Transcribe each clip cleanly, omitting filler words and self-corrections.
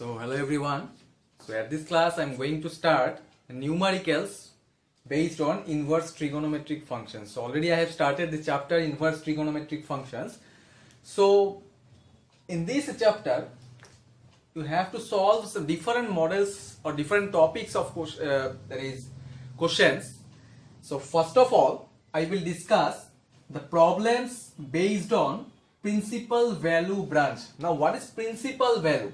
So hello everyone. So at this class I'm going to start numericals based on inverse trigonometric functions. So already I have started the chapter inverse trigonometric functions. So in this chapter you have to solve some different models or different topics of questions. So first of all I will discuss the problems based on principal value branch. Now what is principal value?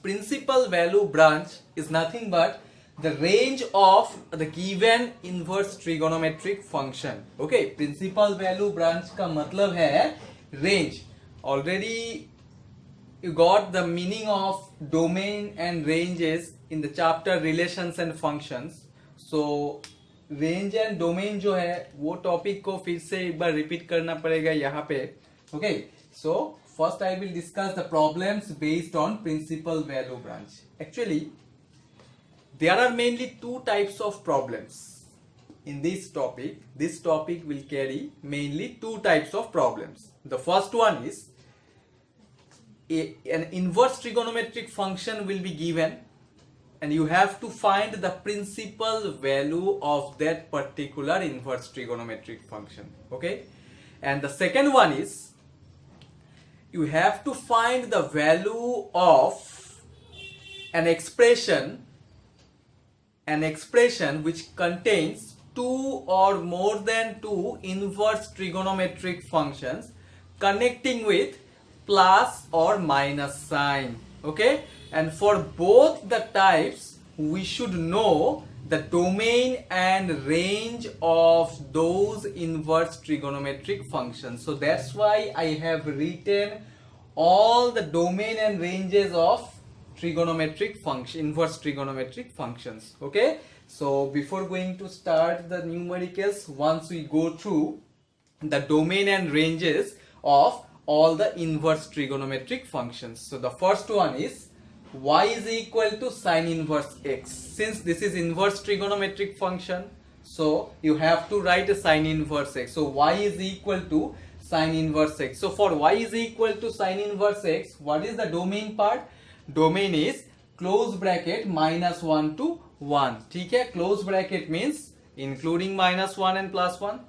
Principal value branch is nothing but the range of the given inverse trigonometric function. Okay, principal value branch का मतलब है range. Already you got the meaning of domain and ranges in the chapter relations and functions. So range and domain जो है वो topic को फिर से एक बार रिपीट करना पड़ेगा यहाँ पे. Okay, so first I will discuss the problems based on principal value branch. Actually, there are mainly two types of problems in this topic. This topic will carry mainly two types of problems. The first one is an inverse trigonometric function will be given and you have to find the principal value of that particular inverse trigonometric function. Okay, and the second one is you have to find the value of an expression which contains two or more than two inverse trigonometric functions connecting with plus or minus sign. Okay, and for both the types we should know the domain and range of those inverse trigonometric functions. So that's why I have written all the domain and ranges of trigonometric function, inverse trigonometric functions. Okay, so before going to start the numericals, once we go through the domain and ranges of all the inverse trigonometric functions. So the first one is y is equal to sine inverse x. Since this is inverse trigonometric function, so you have to write a sine inverse x. So y is equal to sine inverse x. So for y is equal to sine inverse x, what is the domain part? Domain is close bracket minus 1 to 1. ठीक है, close bracket means including minus 1 and plus 1.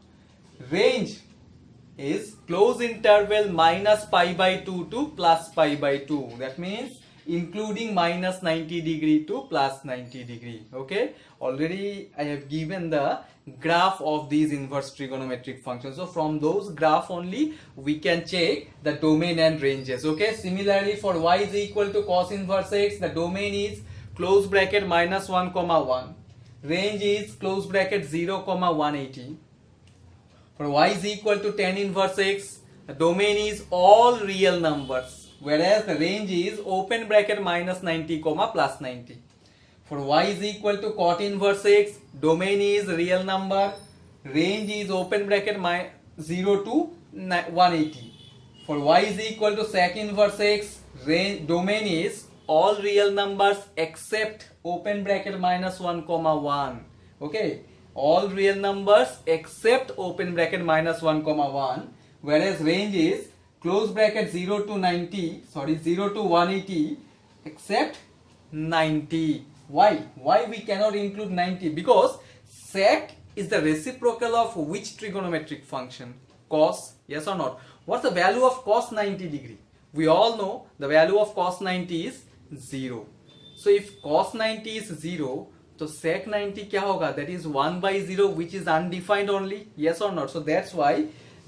Range is close interval minus pi by 2 to plus pi by 2. That means including minus 90 degree to plus 90 degree. Okay, already I have given the graph of these inverse trigonometric functions. So from those graph only we can check the domain and ranges. Okay, similarly for y is equal to cos inverse x, the domain is close bracket minus 1 comma 1. Range is close bracket 0 comma 180. For y is equal to tan inverse x, the domain is all real numbers, whereas the range is open bracket minus 90 comma plus 90. For y is equal to cot inverse x, domain is real number, range is open bracket 0 to 180. For y is equal to sec inverse x, domain is all real numbers except open bracket minus 1 comma 1. Okay, all real numbers except open bracket minus 1 comma 1, whereas range is close bracket 0 to 180 except 90. Why we cannot include 90? Because sec is the reciprocal of which trigonometric function? Cos, yes or not? What's the value of cos 90 degree? We all know the value of cos 90 is 0. So if cos 90 is 0, so sec 90 क्या होगा? That is 1 by 0, which is undefined only, yes or not? So that's why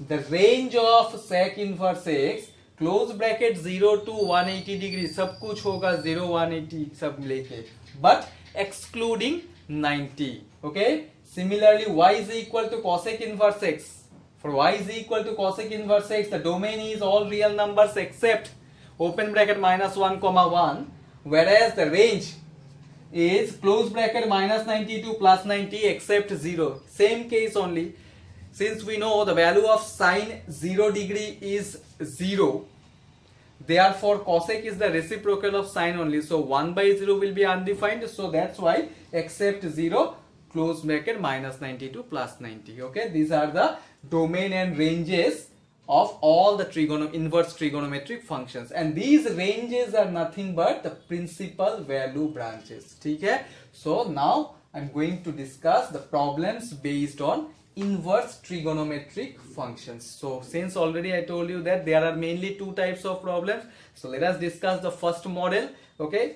the range of sec inverse x close bracket 0 to 180 degree सब कुछ होगा 0 180 सब लेके, but excluding 90. Okay, similarly y is equal to cosec inverse x. For y is equal to cosec inverse x, the domain is all real numbers except open bracket minus 1 comma 1, whereas the range is close bracket minus 90 to plus 90 except 0. Same case only. Since we know the value of sine 0 degree is 0, therefore cosec is the reciprocal of sine only. So 1 by 0 will be undefined. So that's why except 0 close bracket minus 90 to plus 90. Okay, these are the domain and ranges of all the inverse trigonometric functions, and these ranges are nothing but the principal value branches. ठीक है? So now I'm going to discuss the problems based on inverse trigonometric functions. So since already I told you that there are mainly two types of problems, so let us discuss the first model. Okay,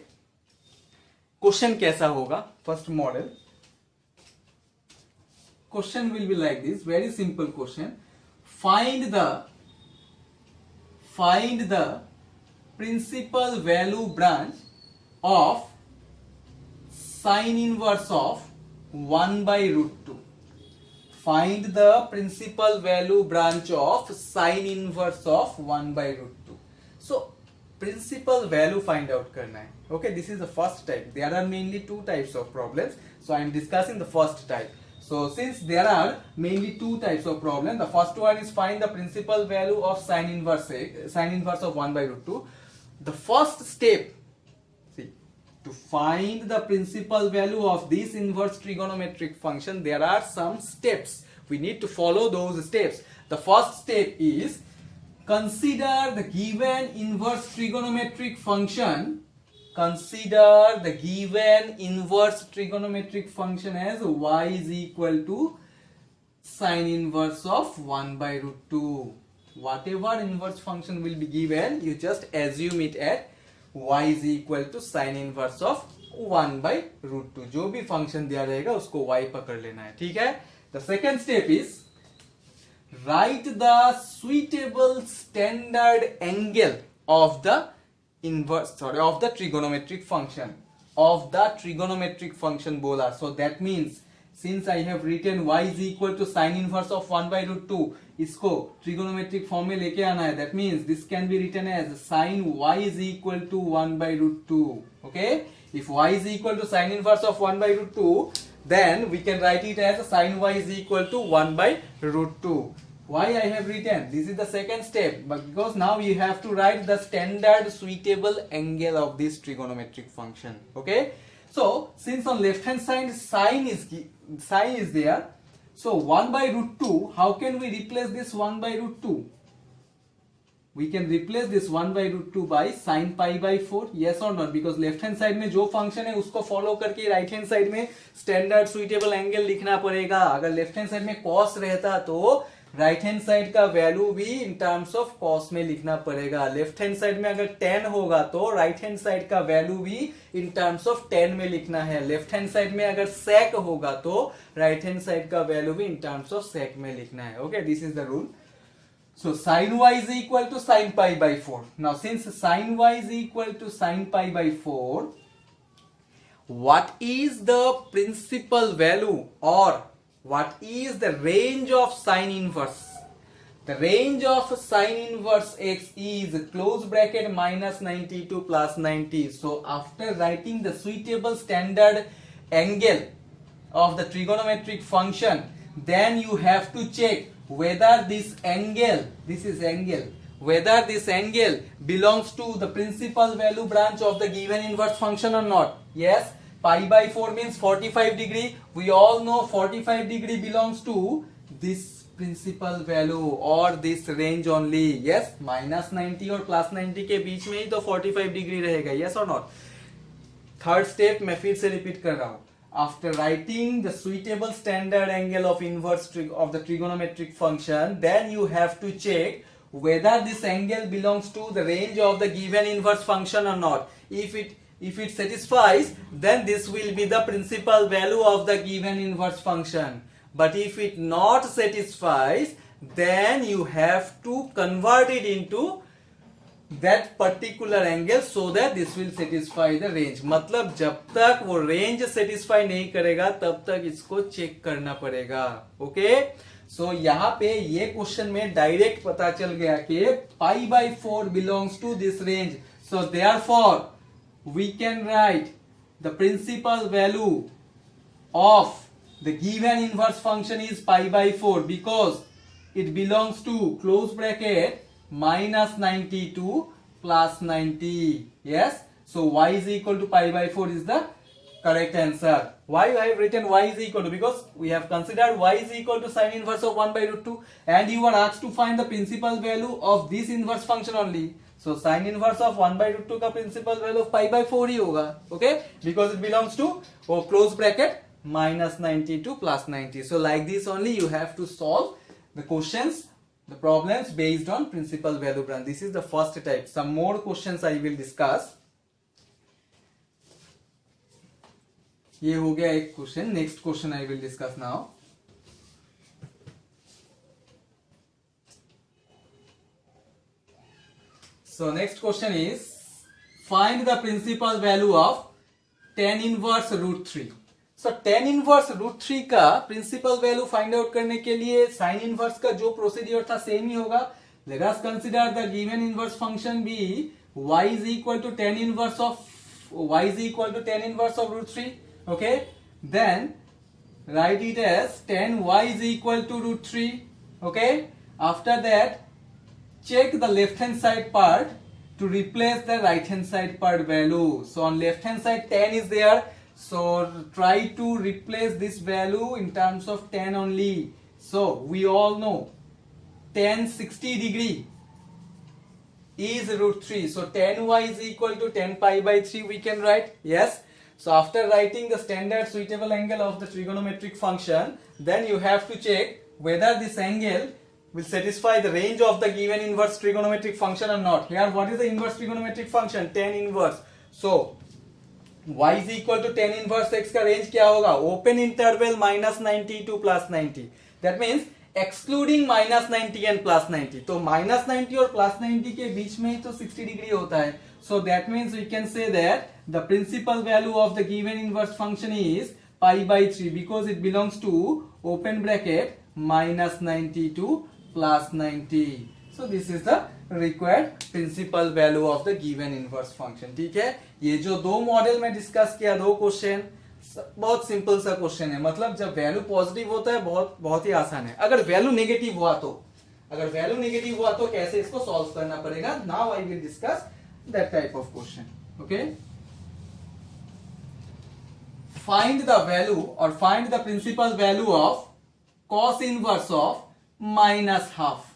question कैसा होगा? First model question will be like this, very simple question. Find the principal value branch of sine inverse of 1 by root 2. Find the principal value branch of sine inverse of 1 by root 2. So principal value find out करना है. Okay, this is the first type. There are mainly two types of problems, so I am discussing the first type. So since there are mainly two types of problem, the first one is find the principal value of sine inverse of 1 by root 2. The first step, see, to find the principal value of this inverse trigonometric function, there are some steps. We need to follow those steps. The first step is consider the given inverse trigonometric function. Consider the given inverse trigonometric function as y is equal to sine inverse of 1 by root 2. Whatever inverse function will be given, you just assume it at y is equal to sine inverse of 1 by root 2. जो भी function दिया रहेगा उसको y पकड़ लेना है. ठीक है? The second step is write the suitable standard angle of the of the trigonometric function बोला. So that means since I have written y is equal to sine inverse of 1 by root 2, इसको trigonometric form में लेके आना है. That means this can be written as sine y is equal to 1 by root 2. Okay, if y is equal to sine inverse of 1 by root 2, then we can write it as sine y is equal to 1 by root 2. Why I have written? This is the second step, but because now you have to write the standard suitable angle of this trigonometric function. Okay, so since on left hand side sine is there, so 1 by root 2, how can we replace this 1 by root 2? We can replace this 1 by root 2 by sine pi by 4. Yes or not? Because left hand side में जो function है उसको follow करके right hand side में standard suitable angle लिखना पड़ेगा. अगर left hand side में cos रहता तो राइट हैंड साइड का वैल्यू भी इन टर्म्स ऑफ कॉस में लिखना पड़ेगा. लेफ्ट हैंड साइड में अगर 10 होगा तो राइट हैंड साइड का वैल्यू भी इन टर्म्स ऑफ 10 में लिखना है. लेफ्ट हैंड साइड में अगर sec होगा तो राइट हैंड साइड का वैल्यू भी इन टर्म्स ऑफ sec में लिखना है. Okay, this is the rule. So sin y is equal to sin pi by 4. Now since sin y is equal to sin pi by 4, what is the principal value or what is the range of sine inverse? The range of sine inverse x is close bracket minus 90 to plus 90. So after writing the suitable standard angle of the trigonometric function, then you have to check whether this angle, whether this angle belongs to the principal value branch of the given inverse function or not. Yes, pi by 4 means 45 degree. We all know 45 degree belongs to this principal value or this range only. Yes, minus 90 और plus 90 के बीच में ही तो 45 degree रहेगा. Yes or not? Third step मैं फिर से repeat कर रहा हूँ. After writing the suitable standard angle of inverse of the trigonometric function, then you have to check whether this angle belongs to the range of the given inverse function or not. If it satisfies, then this will be the principal value of the given inverse function. But if it not satisfies, then you have to convert it into that particular angle so that this will satisfy the range. मतलब जब तक वो range satisfy नहीं करेगा तब तक इसको check करना पड़ेगा. ओके, सो यहाँ पे ये क्वेश्चन में डायरेक्ट पता चल गया कि pi by 4 belongs to this range. So therefore we can write the principal value of the given inverse function is pi by 4 because it belongs to close bracket minus 90 to plus 90. Yes, so y is equal to pi by 4 is the correct answer. Why I have written y is equal to? Because we have considered y is equal to sine inverse of 1 by root 2 and you are asked to find the principal value of this inverse function only. So sine inverse of 1 by root 2 का principal value of pi by 4 ही होगा. Okay? Because it belongs to close bracket minus 90 to plus 90. So like this only you have to solve the questions, the problems based on principal value branch. This is the first type. Some more questions I will discuss. ये हो गया एक question. Next question I will discuss now. So next question is find the principal value of tan inverse root 3. So tan inverse root 3 का principal value find out करने के लिए sin inverse का जो procedure था same ही होगा. Let us consider the given inverse function be y is equal to tan inverse of root 3. Okay, then write it as tan y is equal to root 3. Okay, after that check the left hand side part to replace the right hand side part value. So on left hand side tan is there, so try to replace this value in terms of tan only. So we all know tan 60 degree is root 3. So tan y is equal to tan pi by 3 we can write. Yes. So after writing the standard suitable angle of the trigonometric function, then you have to check whether this angle will satisfy the range of the given inverse trigonometric function or not. Here what is the inverse trigonometric function? Tan inverse. So y is equal to tan inverse x का range क्या होगा? Open interval minus 90 to plus 90. That means excluding minus 90 and plus 90. तो minus 90 और plus 90 के बीच में ही तो 60 degree होता है. So that means we can say that the principal value of the given inverse function is pi by 3 because it belongs to open bracket minus 90 to plus 90. So this is the required principal value of the given inverse function. ठीक है, ये जो दो model में discuss किया, दो question, बहुत simple सा क्वेश्चन है. मतलब जब वैल्यू पॉजिटिव होता है बहुत ही आसान है. अगर वैल्यू नेगेटिव हुआ तो कैसे इसको सॉल्व करना पड़ेगा. Now I will discuss that type of question. Okay, find the value or find the principal value of cos inverse of minus half.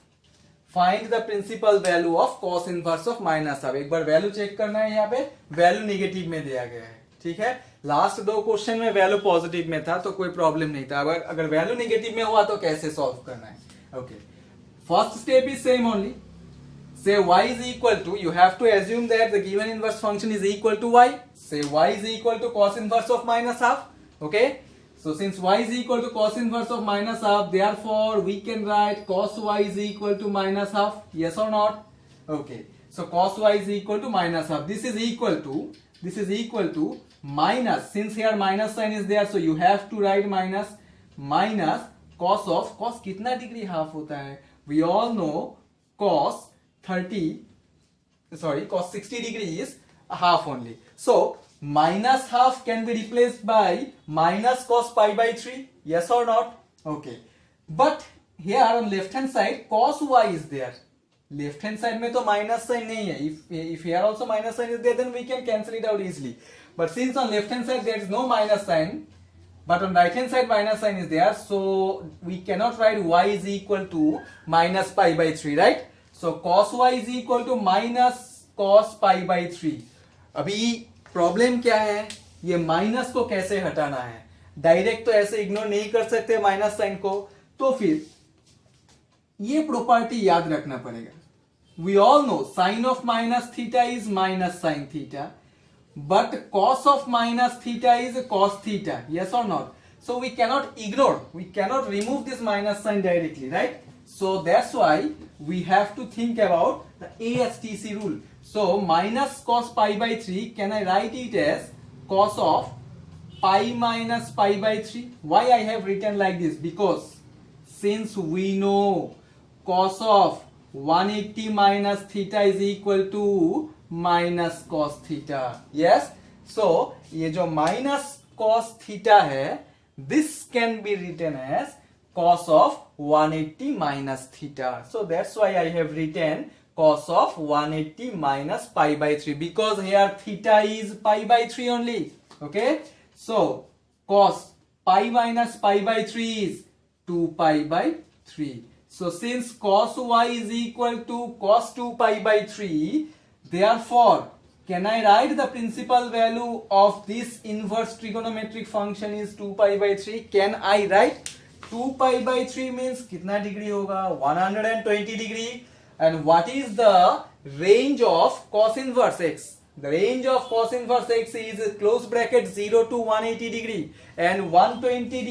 Find the principal value of cos inverse of minus half. एक बार value check करना है. यहाँ पे value negative में दिया गया है. ठीक है, लास्ट दो क्वेश्चन में वैल्यू पॉजिटिव में था तो कोई प्रॉब्लम नहीं था. अगर वैल्यू नेगेटिव में हुआ तो कैसे सॉल्व करना है. Okay, first step is same only. Say y is equal to, you have to assume that the given inverse function is equal to y. Say y is equal to cos inverse of minus half. Okay, so since y is equal to cos inverse of minus half, therefore we can write cos y is equal to minus half. Yes or not? Okay, so cos y is equal to minus half. This is equal to minus, since here minus sign is there, so you have to write minus cos कितना degree half होता है. We all know cos 60 degree is half only. So minus half can be replaced by minus cos pi by 3. Yes or not? Okay, but here on left hand side cos y is there. Left hand side में तो minus sign नहीं है. If here also minus sign is there, then we can cancel it out easily. But since on left hand side there is no minus sign, but on right hand side minus sign is there, so we cannot write y is equal to minus pi by 3, right? So cos y is equal to minus cos pi by 3. अभी problem क्या है, ये minus को कैसे हटाना है. Direct तो ऐसे इग्नोर नहीं कर सकते माइनस साइन को, तो फिर ये प्रॉपर्टी याद रखना पड़ेगा. We all know sine of minus theta is minus sine theta, but cos of minus theta is cos theta. Yes or not? So we cannot ignore, we cannot remove this minus sign directly, right? So that's why we have to think about the ASTC rule. So minus cos pi by 3, can I write it as cos of pi minus pi by 3? Why I have written like this? Because since we know cos of 180 minus theta is equal to minus cos theta. Yes, so ये जो minus cos theta है, this can be written as cos of 180 minus theta. So that's why I have written cos of 180 minus pi by 3, because here theta is pi by 3 only. Okay, So cos pi minus pi by 3 is 2 pi by 3. So since cos y is equal to cos 2 pi by 3, therefore can I write the principal value of this inverse trigonometric function is 2 pi by 3? Can I write 2 pi by 3 means कितना degree होगा? 120 degree. And what is the range of cos inverse x? The range of cos inverse x is close bracket 0 to 180 degree, and 120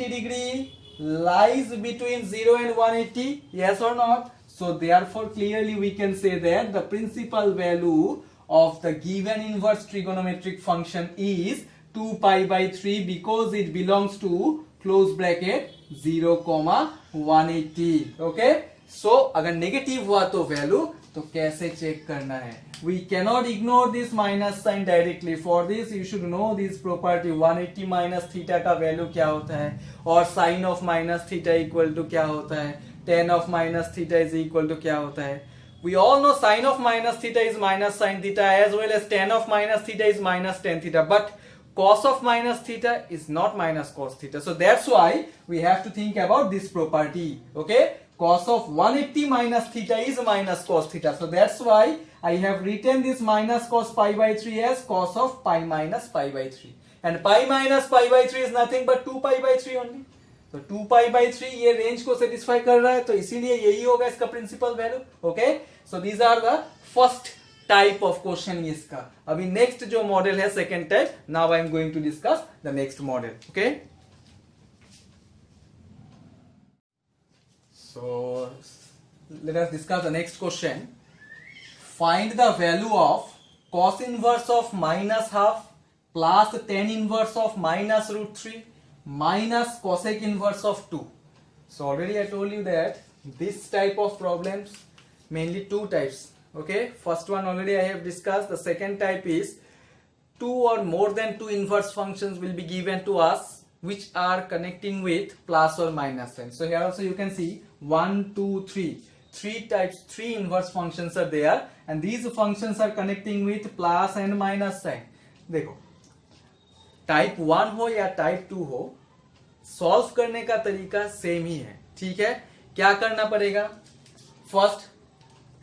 degree lies between 0 and 180. Yes or not? So therefore clearly we can say that the principal value of the given inverse trigonometric function is 2 pi by 3 because it belongs to close bracket 0, 180. Okay? So अगर negative हुआ तो value तो कैसे check करना है? We cannot ignore this minus sign directly. For this you should know this property 180 minus theta का value क्या होता है और sin of minus theta equal to क्या होता है, tan of minus theta is equal to क्या होता है. We all know sin of minus theta is minus sin theta as well as tan of minus theta is minus tan theta, but cos of minus theta is not minus cos theta. So that's why we have to think about this property. Okay? Cos of 180 minus theta is minus cos theta. So that's why I have written this minus cos pi by 3 as cos of pi minus pi by 3. And pi minus pi by 3 is nothing but 2 pi by 3 only. तो 2 pi by 3 ये range को satisfy कर रहा है, तो इसीलिए यही होगा इसका principal value. Okay, so these are the first type of question इसका. अभी नेक्स्ट जो मॉडल है second type, now I am going to discuss the next model. Okay, so let us discuss the next question. Find the value of cos inverse of minus half plus tan inverse of minus root 3 minus cosec inverse of 2. So already I told you that this type of problems mainly two types. Okay, first one already I have discussed. The second type is two or more than two inverse functions will be given to us which are connecting with plus or minus sign. So here also you can see 1, 2, 3. Three types, three inverse functions are there, and these functions are connecting with plus and minus sign. देखो, type 1 हो या type 2 हो, solve करने का तरीका same ही है. ठीक है, क्या करना पड़ेगा? First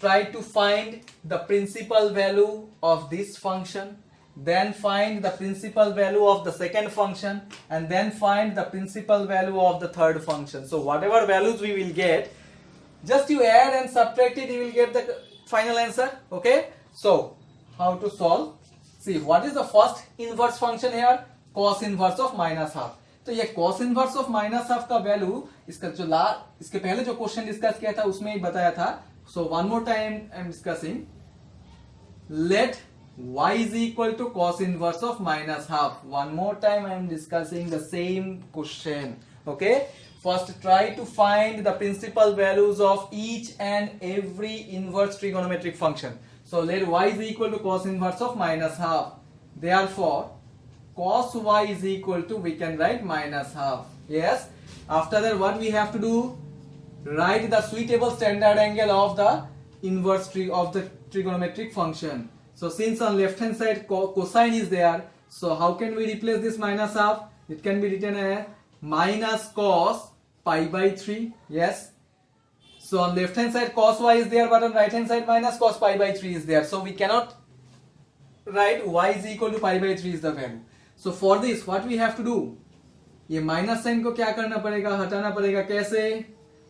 try to find the principal value of this function, then find the principal value of the second function, and then find the principal value of the third function. So whatever values we will get, just you add and subtract it, you will get the final answer. Okay, so how to solve? See, what is the first inverse function here? Cos inverse of minus half. तो ये cos inverse of minus half का value इसका जो इसके पहले जो question discuss किया था उसमें ही बताया था. So one more time I am discussing. Let y is equal to cos inverse of minus half. One more time I am discussing the same question. Okay, first try to find the principal values of each and every inverse trigonometric function. So let y is equal to cos inverse of minus half. Therefore cos y is equal to, we can write minus half. Yes, after that what we have to do? Write the suitable standard angle of the inverse of the trigonometric function. So since on left hand side cosine is there, so how can we replace this minus half? It can be written as minus cos pi by 3. Yes, so on left hand side cos y is there, but on right hand side minus cos pi by 3 is there, so we cannot write y is equal to pi by 3 is the value. So for this what we have to do? ये minus sign को क्या करना पड़ेगा? हटाना पड़ेगा. कैसे?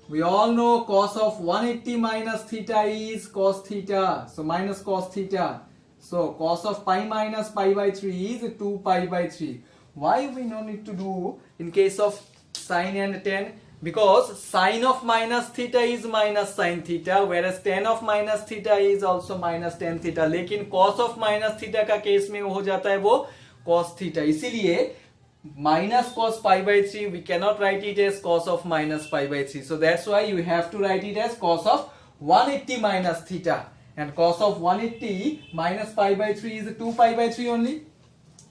We all know cos of 180 minus theta is cos theta. So minus cos theta. So cos of pi minus pi by 3 is 2 pi by 3. Why we no need to do in case of sine and tan? Because sine of minus theta is minus sine theta, whereas tan of minus theta is also minus tan theta. लेकिन cos of minus theta का case में हो जाता है वो cos theta. इसीलिए minus cos pi by 3 we cannot write it as cos of minus pi by 3. So that's why you have to write it as cos of 180 minus theta, and cos of 180 minus pi by 3 is 2 pi by 3 only.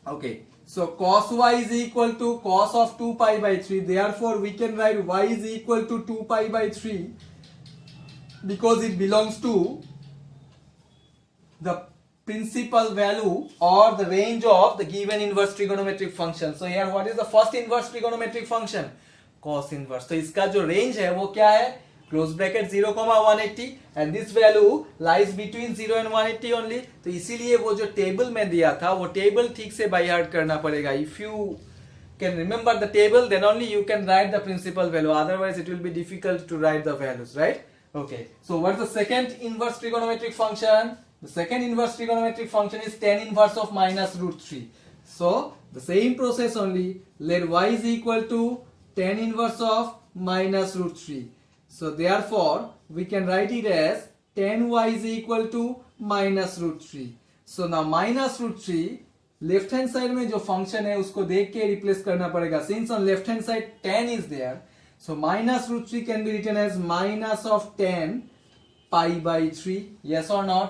Okay, so cos y is equal to cos of 2 pi by 3. Therefore we can write y is equal to 2 pi by 3 because it belongs to the principal value or the range of the given inverse trigonometric function. So here what is the first inverse trigonometric function? Cos inverse. तो इसका जो range है वो क्या है? Close bracket 0, 180 and this value lies between 0 and 180 only. तो इसीलिए वो जो table में दिया था वो table ठीक से by heart करना पड़ेगा. If you can remember the table, then only you can write the principal value. Otherwise, it will be difficult to write the values, right? Okay. So, what's the second inverse trigonometric function? The second inverse trigonometric function is tan inverse of minus root 3. So, the same process only. Let y is equal to tan inverse of minus root 3. So, therefore, we can write it as tan y is equal to minus root 3. So, now minus root 3. Left hand side में जो function है उसको देख के replace करना पड़ेगा. Since on left hand side tan is there, so minus root 3 can be written as minus of tan pi by 3. Yes or not?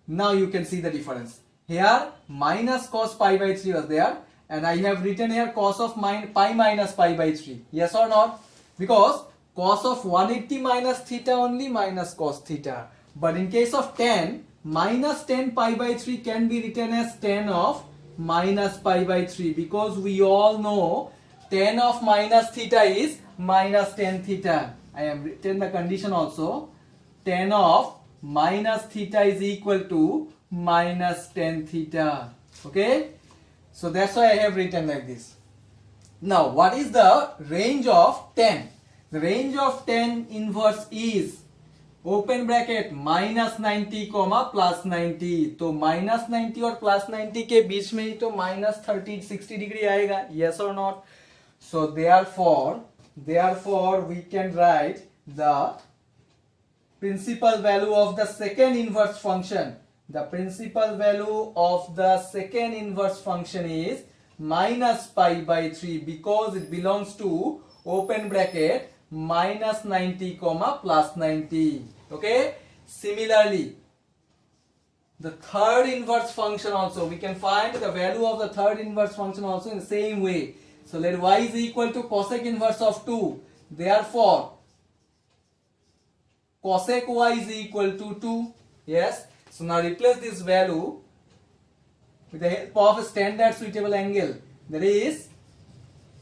Now you can see the difference. Here minus cos pi by 3 was there and I have written here cos of pi minus pi by 3. Yes or not? Because cos of 180 minus theta only minus cos theta. But in case of tan, minus tan pi by 3 can be written as tan of minus pi by 3 because we all know tan of minus theta is minus tan theta. I have written the condition also. Tan of minus theta is equal to minus tan theta. Okay? So that's why I have written like this. Now what is the range of tan? The range of tan inverse is open bracket minus 90 coma plus 90. तो minus 90 और plus 90 के बीच में ही तो minus 60 degree आएगा. Yes और not? So therefore we can write the principal value of the second inverse function. The principal value of the second inverse function is minus pi by 3 because it belongs to open bracket minus 90 comma plus 90. Okay, similarly the third inverse function also we can find the value of the third inverse function also in the same way. So let y is equal to cosec inverse of 2. Therefore cosec y is equal to 2. Yes, so now replace this value with the help of a standard suitable angle. That is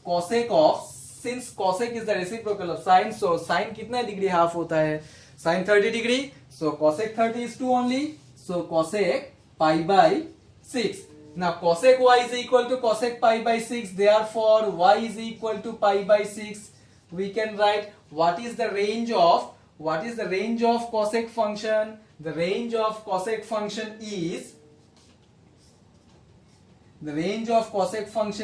cosec of, since cosec is the reciprocal of sine, so sine कितना degree half होता है? Sine 30 degree. So cosec 30 is 2 only. So cosec pi by 6. Now cosec y is equal to cosec pi by 6. Therefore y is equal to pi by 6. We can write what is the range of cosec function. The range of cosec function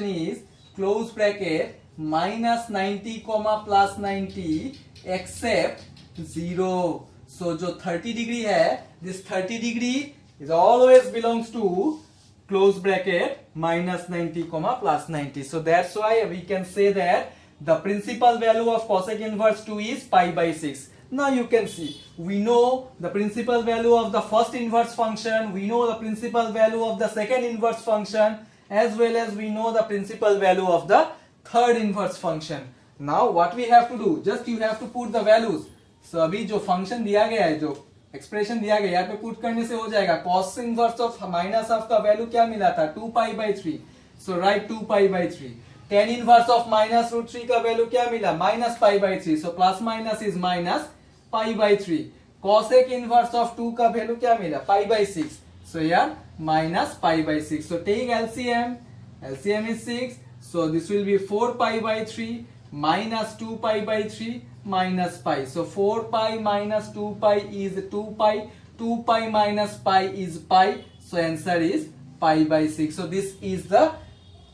is close bracket minus 90 comma plus 90 except 0. So जो 30 degree है, this 30 degree is always belongs to close bracket minus 90 comma plus 90. So that's why we can say that the principal value of cosec inverse 2 is pi by 6. Now you can see, we know the principal value of the first inverse function, we know the principal value of the second inverse function, as well as we know the principal value of the third inverse function. Now what we have to do, just you have to put the values. So अभी जो function दिया गया है, जो expression दिया गया है, यहाँ पे पुट करने से हो जाएगा. cos inverse of minus of का वैल्यू क्या मिला था? 2 pi by 3. So right 2 pi by 3. tan inverse of minus root 3 का वैल्यू क्या मिला? Minus pi by 3. So plus minus is minus pi by 3. cosec inverse of 2 का value क्या मिला? पाई बाई 6. सो यार minus pi by 6. So take LCM is 6. So this will be 4 pi by 3 minus 2 pi by 3 minus pi. So 4 pi minus 2 pi is 2 pi. 2 pi minus pi is pi. So answer is pi by 6. So this is the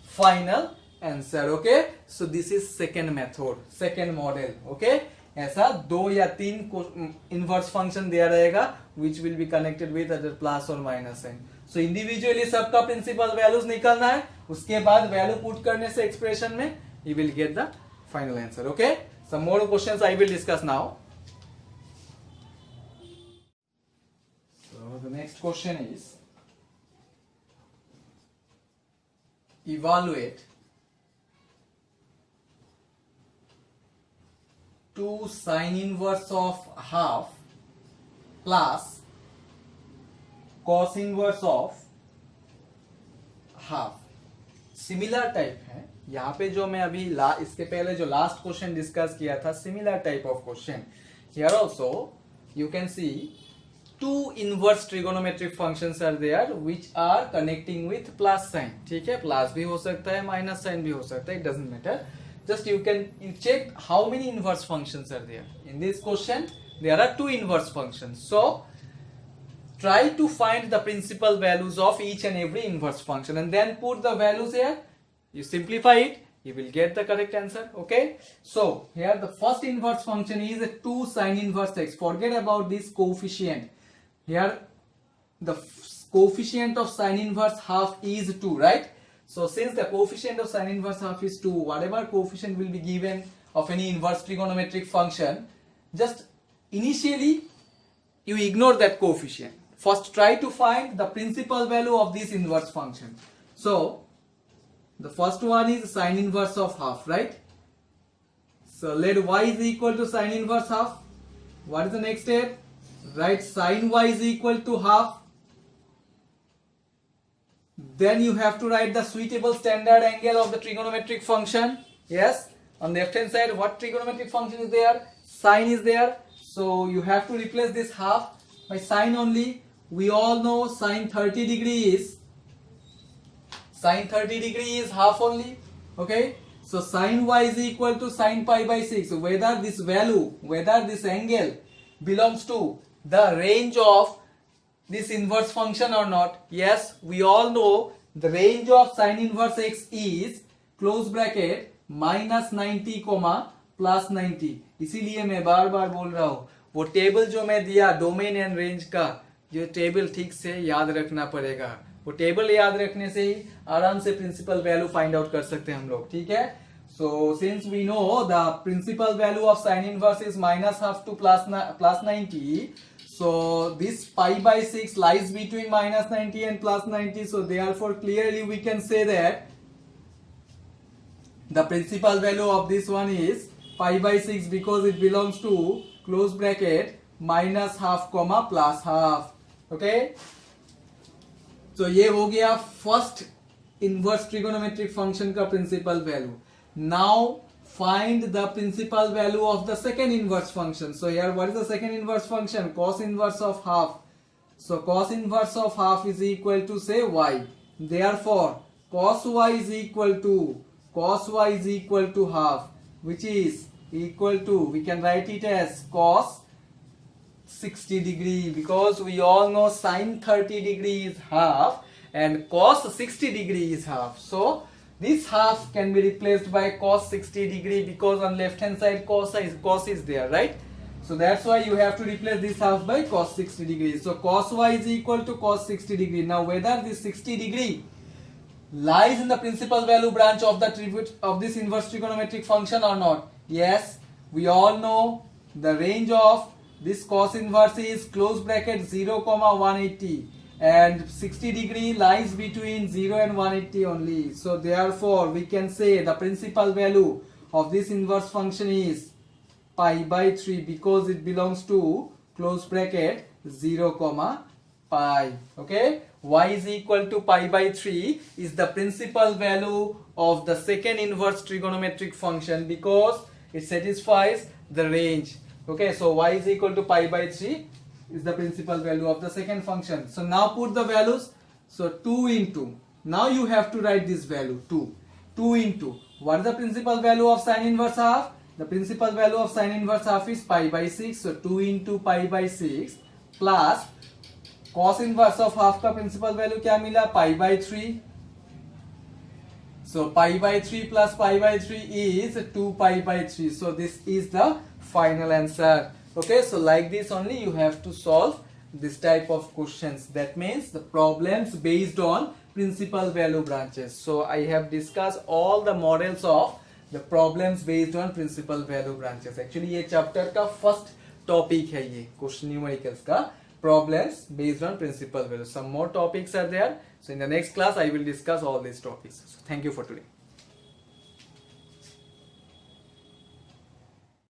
final answer. Okay. So this is second method, second model. Okay. ऐसा 2 या 3 inverse function दिया रहेगा which will be connected with either plus or minus sign. So individually सबका principal values निकालना है, उसके बाद value put करने से एक्सप्रेशन में you will get the final answer. Okay. Some more questions I will discuss now. So the next question is, evaluate 2 sine inverse of half plus cos inverse of half, similar type है। यहाँ पे जो मैं अभी इसके पहले जो last question discuss किया था, similar type of question. Here also you can see two inverse trigonometric functions are there which are connecting with plus sign, ठीक है, प्लस भी हो सकता है, माइनस साइन भी हो सकता है, it doesn't matter, just you check how many inverse functions are there. In this question there are two inverse functions, so try to find the principal values of each and every inverse function and then put the values here. You simplify it, you will get the correct answer. Okay, so here the first inverse function is 2 sin inverse x. Forget about this coefficient. Here the coefficient of sin inverse half is 2, right? So since the coefficient of sin inverse half is 2, whatever coefficient will be given of any inverse trigonometric function, just initially you ignore that coefficient. First try to find the principal value of this inverse function. So the first one is sin inverse of half, right? So let y is equal to sin inverse half. What is the next step? Write sin y is equal to half. Then you have to write the suitable standard angle of the trigonometric function. Yes, on the left hand side what trigonometric function is there? Sine is there. So you have to replace this half by sine only. We all know sine 30 degree is half only. Okay, so sine y is equal to sine pi by 6. Whether this value, whether this angle belongs to the range of this inverse function or not. Yes, we all know the range of sine inverse x is close bracket minus 90 plus 90. इसीलिए मैं बार बार बोल रहा हूँ, वो table जो मैं दिया domain and range का, ये टेबल ठीक से याद रखना पड़ेगा। वो टेबल याद रखने से ही आराम से प्रिंसिपल वैल्यू फाइंड आउट कर सकते हैं हम लोग, ठीक है। So since we know the principal value of sin inverse is minus half to plus 90, so this pi by 6 lies between minus 90 and plus 90, so therefore clearly we can say that the principal value of this one is pi by 6 because it belongs to close bracket minus half plus half. Okay, so ये हो गया first inverse trigonometric function का principal value. Now find the principal value of the second inverse function. So here what is the second inverse function? Cos inverse of half. So cos inverse of half is equal to say y. Therefore cos y is equal to half, which is equal to, we can write it as cos 60 degree, because we all know sin 30 degree is half and cos 60 degree is half. So this half can be replaced by cos 60 degree because on left hand side cos is there, right? So that's why you have to replace this half by cos 60 degree. So cos y is equal to cos 60 degree. Now whether this 60 degree lies in the principal value branch of this inverse trigonometric function or not? Yes, we all know the range of this cos inverse is close bracket 0, 180. And 60 degree lies between 0 and 180 only. So therefore we can say the principal value of this inverse function is pi by 3 because it belongs to close bracket 0, pi. Okay, y is equal to pi by 3 is the principal value of the second inverse trigonometric function because it satisfies the range. Okay, so y is equal to pi by 3 is the principal value of the second function. So now put the values. So 2 into, now you have to write this value 2 into, what is the principal value of sin inverse half? The principal value of sin inverse half is pi by 6. So 2 into pi by 6 plus cos inverse of half का principal value क्या मिला? Pi by 3. So pi by 3 plus pi by 3 is 2 pi by 3. So this is the final answer. Okay, so like this only you have to solve this type of questions. That means the problems based on principal value branches. So I have discussed all the models of the problems based on principal value branches. Actually ये chapter का first topic है ये question numericals का problems based on principal value. Some more topics are there. So in the next class I will discuss all these topics. So thank you for today.